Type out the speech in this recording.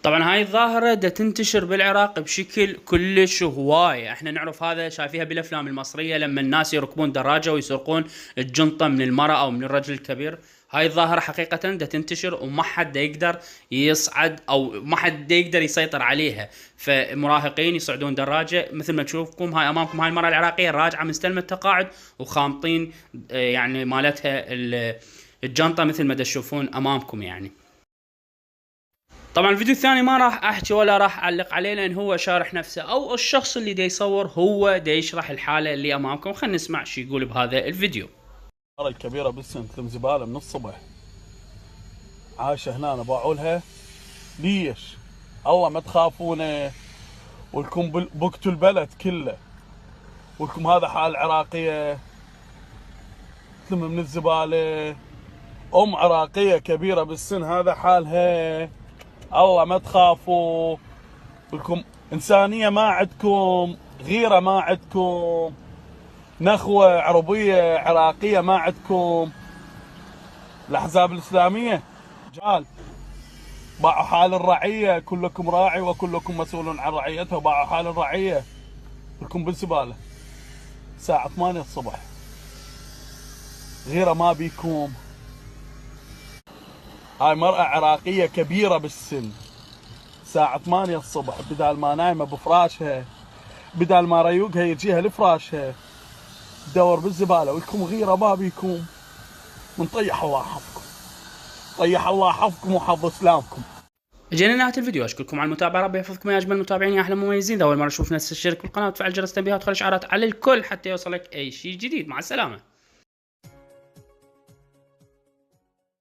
طبعا هاي الظاهرة دا تنتشر بالعراق بشكل كلش هواية. احنا نعرف هذا، شايفيها بالافلام المصرية لما الناس يركبون دراجة ويسرقون الجنطة من المرأة او من الرجل الكبير. هاي الظاهرة حقيقة دا تنتشر وما حد دا يقدر يصعد او ما حد دا يقدر يسيطر عليها. فمراهقين يصعدون دراجة مثل ما تشوفكم هاي امامكم، هاي المرأة العراقية راجعة مستلمة التقاعد وخامطين يعني مالتها الجنطة مثل ما دا تشوفون امامكم يعني. طبعا الفيديو الثاني ما راح احكي ولا راح اعلق عليه لان هو شارح نفسه، او الشخص اللي دا يصور هو دا يشرح الحالة اللي امامكم. خلينا نسمع شو يقول بهذا الفيديو. المرة الكبيرة بالسن تلم زبالة من الصبح، عايشة هنا باعوا لها. ليش؟ الله ما تخافونه ولكم بكتوا البلد كله، ولكم هذا حال العراقية تلم من الزبالة. ام عراقية كبيرة بالسن هذا حالها. الله ما تخافوا، ولكم انسانية ما عندكم، غيرة ما عندكم، نخوة عربية عراقية ما عندكم. الأحزاب الإسلامية جال باعوا حال الرعية، كلكم راعي وكلكم مسؤول عن رعيته، باعوا حال الرعية لكم بالزبالة الساعة 8 الصبح. غيره ما بيكم. هاي مرأة عراقية كبيرة بالسن، الساعة 8 الصبح بدال ما نايمة بفراشها، بدال ما ريوقها يجيها لفراشها تدور بالزبالة، ولكم غيرة ما بيكم. من طيح الله حفظكم، طيح الله حفظكم وحفظ اسلامكم. اجينا نهاية الفيديو، اشكركم على المتابعة، ربي يحفظكم يا اجمل المتابعين يا احلى مميزين. اذا اول مرة تشوف نفس الشرك بالقناة وتفعل جرس التنبيهات وتخلي اشعارات على الكل حتى يوصلك اي شيء جديد. مع السلامة.